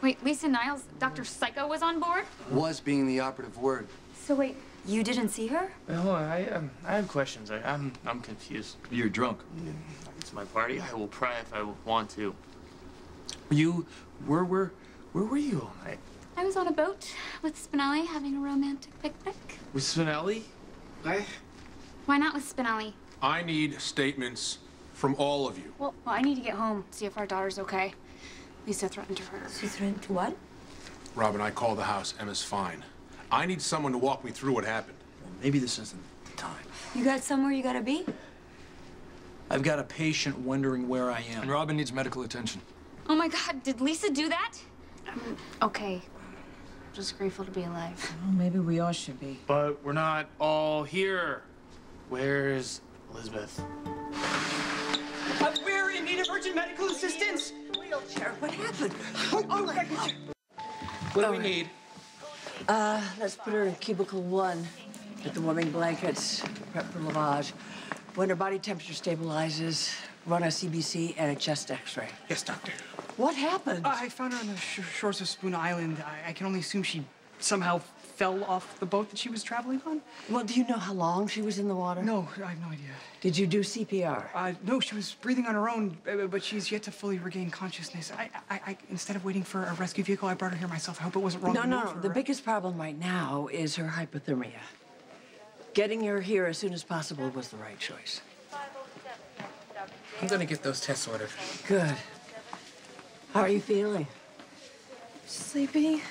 Wait, Lisa Niles, Dr. Psycho was on board? Was being the operative word. So wait, you didn't see her? Well, I have questions. I'm confused. You're drunk. It's my party. I will pry if I want to. Where were you all night? I was on a boat with Spinelli having a romantic picnic. With Spinelli? Why not with Spinelli? I need statements from all of you. Well, I need to get home, see if our daughter's okay. Lisa threatened to hurt her. She threatened to what? Robin, I called the house. Emma's fine. I need someone to walk me through what happened. Well, maybe this isn't the time. You got somewhere you gotta be? I've got a patient wondering where I am. And Robin needs medical attention. Oh my God, did Lisa do that? Okay. Just grateful to be alive. Well, maybe we all should be. But we're not all here. Where's Elizabeth? We're in need of urgent medical assistance. Wheelchair, what happened? What do we need? Let's put her in cubicle 1. Get the warming blankets, prep for lavage. When her body temperature stabilizes, run a CBC and a chest x-ray. Yes, doctor. What happened? I found her on the shores of Spoon Island. I can only assume she somehow fell off the boat that she was traveling on. Well, do you know how long she was in the water? No, I have no idea. Did you do CPR? No, she was breathing on her own, but she's yet to fully regain consciousness. I instead of waiting for a rescue vehicle, I brought her here myself. I hope it wasn't wrong. No. The biggest problem right now is her hypothermia. Getting her here as soon as possible was the right choice. I'm gonna get those tests ordered. Good. How are you feeling? Sleepy.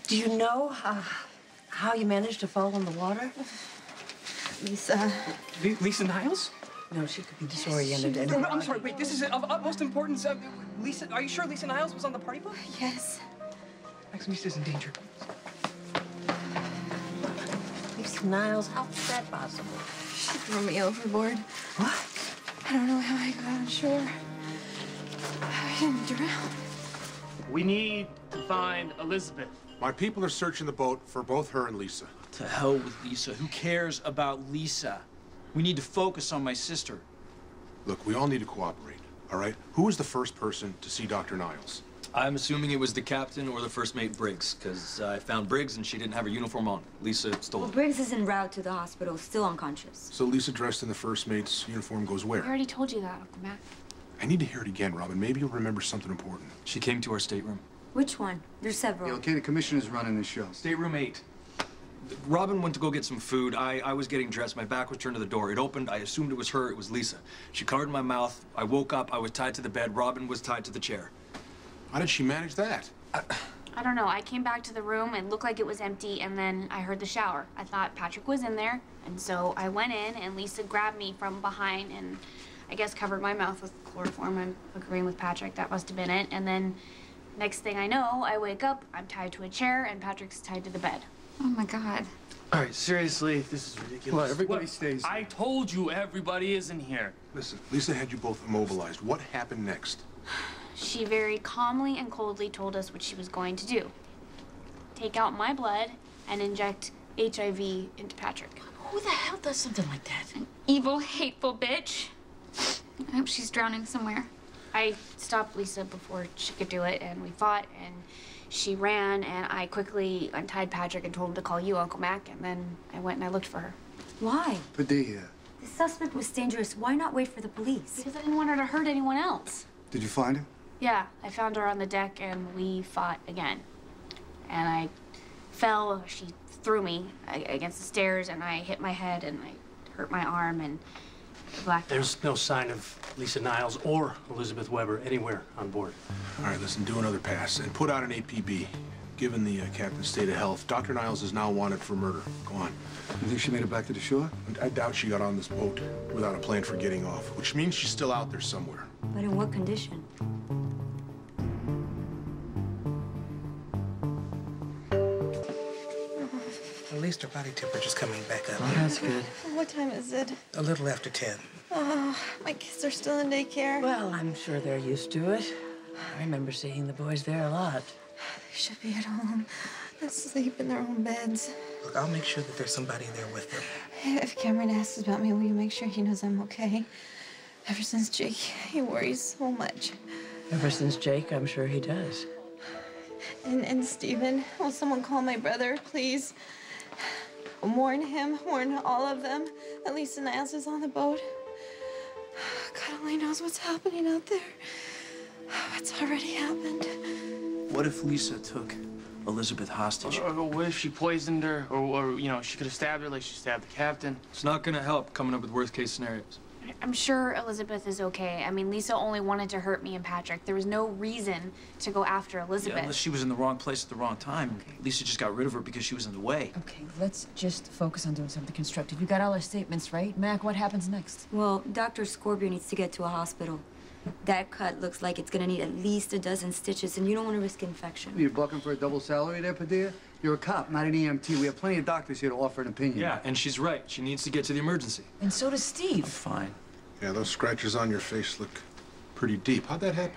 Do you know how you managed to fall in the water? Lisa. Lisa Niles? No, she could be disoriented. No, I'm sorry. Wait, this is of utmost importance. Lisa, are you sure Lisa Niles was on the party boat? Yes. Maximista's in danger. Lisa Niles, how is that possible? She threw me overboard. What? I don't know how I got on shore. I didn't drown. We need to find Elizabeth. My people are searching the boat for both her and Lisa. To hell with Lisa. Who cares about Lisa? We need to focus on my sister. Look, we all need to cooperate, all right? Who was the first person to see Dr. Niles? I'm assuming it was the captain or the first mate Briggs, because I found Briggs and she didn't have her uniform on. Lisa stole it. Briggs is en route to the hospital, still unconscious. So Lisa dressed in the first mate's uniform goes I where? already told you that, Uncle Mac. I need to hear it again, Robin. Maybe you'll remember something important. She came to our stateroom. Which one? There's several. Yeah, okay, the commissioner's running the show. Stateroom 8. Robin went to go get some food. I was getting dressed. My back was turned to the door. It opened. I assumed it was her. It was Lisa. She covered my mouth. I woke up. I was tied to the bed. Robin was tied to the chair. How did she manage that? I don't know. I came back to the room and looked like it was empty, and then I heard the shower. I thought Patrick was in there, and so I went in, and Lisa grabbed me from behind and I guess covered my mouth with chloroform. I'm agreeing with Patrick. That must have been it. And then next thing I know, I wake up, I'm tied to a chair, and Patrick's tied to the bed. Oh my God. All right, seriously, this is ridiculous. Well, everybody stays. I told you everybody isn't here. Listen, Lisa had you both immobilized. What happened next? She very calmly and coldly told us what she was going to do. Take out my blood and inject HIV into Patrick. Who the hell does something like that? An evil, hateful bitch. I hope she's drowning somewhere. I stopped Lisa before she could do it, and we fought, and she ran, and I quickly untied Patrick and told him to call you, Uncle Mac, and then I went and I looked for her. Why? Padilla. The suspect was dangerous. Why not wait for the police? Because I didn't want her to hurt anyone else. Did you find her? Yeah, I found her on the deck, and we fought again. And I fell, she threw me against the stairs, and I hit my head, and I hurt my arm, and blacked out. There's no sign of Lisa Niles or Elizabeth Weber anywhere on board. All right, listen, do another pass and put out an APB. Given the captain's state of health, Dr. Niles is now wanted for murder. Go on. You think she made it back to the shore? I doubt she got on this boat without a plan for getting off, which means she's still out there somewhere. But in what condition? At least her body temperature's coming back up. Oh, that's good. What time is it? A little after 10. Oh, my kids are still in daycare. Well, I'm sure they're used to it. I remember seeing the boys there a lot. They should be at home. Asleep in their own beds. Look, I'll make sure that there's somebody there with them. If Cameron asks about me, will you make sure he knows I'm okay? Ever since Jake, he worries so much. Ever since Jake, I'm sure he does. And Stephen, will someone call my brother, please? Warn him, warn all of them that Lisa Niles is on the boat. God only knows what's happening out there. It's already happened. What if Lisa took Elizabeth hostage? Or what if she poisoned her? Or, you know, she could have stabbed her like she stabbed the captain? It's not gonna help coming up with worst-case scenarios. I'm sure Elizabeth is okay. I mean, Lisa only wanted to hurt me and Patrick. There was no reason to go after Elizabeth. Yeah, unless she was in the wrong place at the wrong time. Lisa just got rid of her because she was in the way. Okay, let's just focus on doing something constructive. You got all our statements, right? Mac, what happens next? Well, Dr. Scorbio needs to get to a hospital. That cut looks like it's gonna need at least a dozen stitches, and you don't want to risk infection. You're bucking for a double salary there, Padilla? You're a cop, not an EMT. We have plenty of doctors here to offer an opinion. Yeah, and she's right. She needs to get to the emergency. And so does Steve. Fine. Yeah, those scratches on your face look pretty deep. How'd that happen?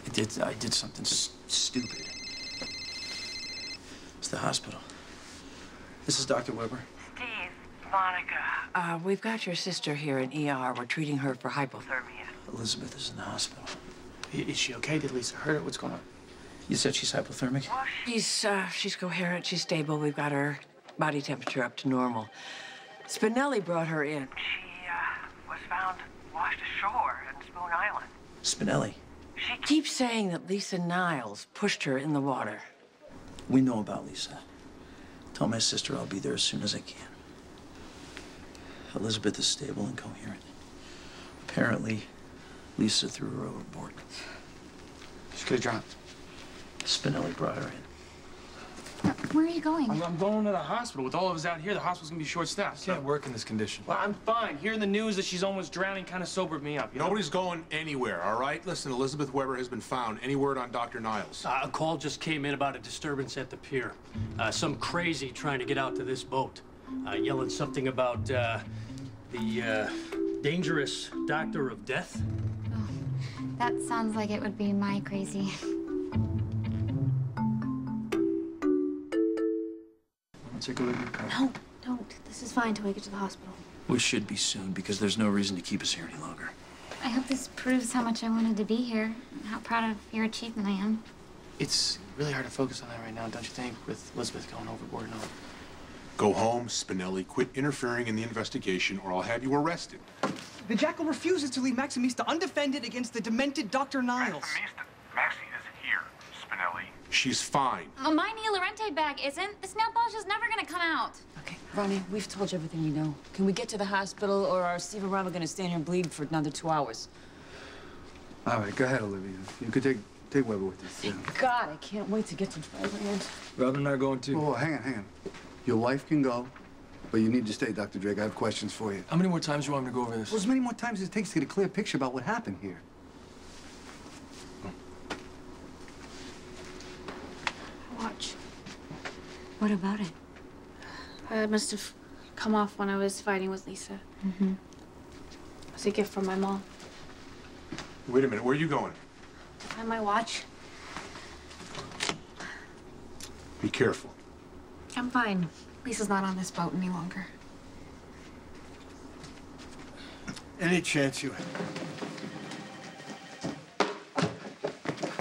I did something stupid. It's the hospital. This is Dr. Weber. Steve, Monica. We've got your sister here in ER. We're treating her for hypothermia. Elizabeth is in the hospital. Is she okay? Did Lisa hurt her? What's going on? You said she's hypothermic? She's coherent. She's stable. We've got her body temperature up to normal. Spinelli brought her in. She, was found washed ashore in Spoon Island. Spinelli. She keeps saying that Lisa Niles pushed her in the water. We know about Lisa. Tell my sister I'll be there as soon as I can. Elizabeth is stable and coherent. Apparently, Lisa threw her overboard. She could have drowned. Spinelli brought her in. Where are you going? I'm going to the hospital. With all of us out here, the hospital's gonna be short-staffed. Can't work in this condition. Well, I'm fine. Hearing the news that she's almost drowning kind of sobered me up. You know? Nobody's going anywhere, all right? Listen, Elizabeth Weber has been found. Any word on Dr. Niles? A call just came in about a disturbance at the pier. Some crazy trying to get out to this boat. Yelling something about the dangerous doctor of death. Oh, that sounds like it would be my crazy. Take a look at your No, don't. This is fine till we get to the hospital. We should be soon because there's no reason to keep us here any longer. I hope this proves how much I wanted to be here and how proud of your achievement I am. It's really hard to focus on that right now, don't you think, with Elizabeth going overboard and all. Go home, Spinelli. Quit interfering in the investigation or I'll have you arrested. The Jackal refuses to leave Maximista undefended against the demented Dr. Niles. Maxie is here, Spinelli. She's fine. Well, my Neil Laurenti bag isn't. This nail polish is never gonna come out. Okay, Ronnie, we've told you everything we know. Can we get to the hospital, or are Steve and Rob gonna stand here and bleed for another 2 hours? All right, go ahead, Olivia. You could take Weber with you. Yeah. Thank God, I can't wait to get to Thailand. Robin and I are going too. Oh, hang on. Your wife can go, but you need to stay, Dr. Drake. I have questions for you. How many more times do you want me to go over this? Well, as many more times as it takes to get a clear picture about what happened here. Watch. What about it? It must have come off when I was fighting with Lisa. Mm-hmm. It was a gift from my mom. Wait a minute, where are you going? Find my watch. Be careful. I'm fine. Lisa's not on this boat any longer. Any chance you...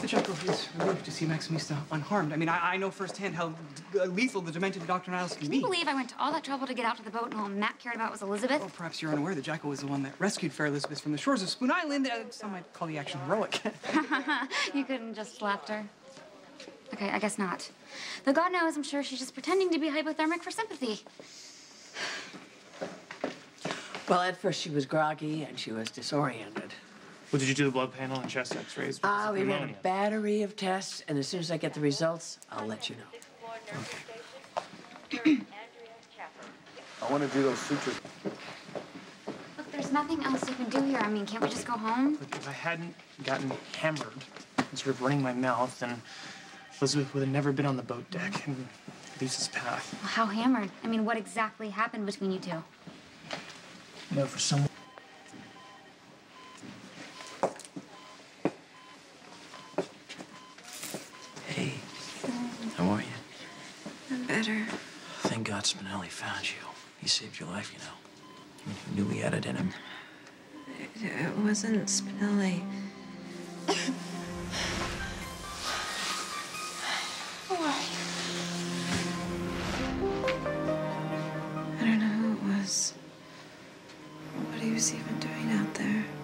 The Jackal is relieved to see Maximista unharmed. I mean, I know firsthand how lethal the demented Dr. Niles can Can be. you believe I went to all that trouble to get out to the boat and all Matt cared about was Elizabeth? Well, perhaps you're unaware the Jackal was the one that rescued Fair Elizabeth from the shores of Spoon Island. Some might call the action heroic. You couldn't just slapped her. Okay, I guess not. Though God knows, I'm sure she's just pretending to be hypothermic for sympathy. Well, at first she was groggy and she was disoriented. Well, did you do the blood panel and chest x-rays? We ran a battery of tests, and as soon as I get the results, I'll let you know. I want to do those sutures. Look, there's nothing else you can do here. I mean, can't we just go home? Look, if I hadn't gotten hammered and sort of running my mouth, then Elizabeth would have never been on the boat deck and Lisa's path. Well, how hammered? I mean, what exactly happened between you two? You know, for someone... Hey, how are you? I'm better. Thank God Spinelli found you. He saved your life, you know. I mean, who knew he had it in him? It wasn't Spinelli. was even doing out there?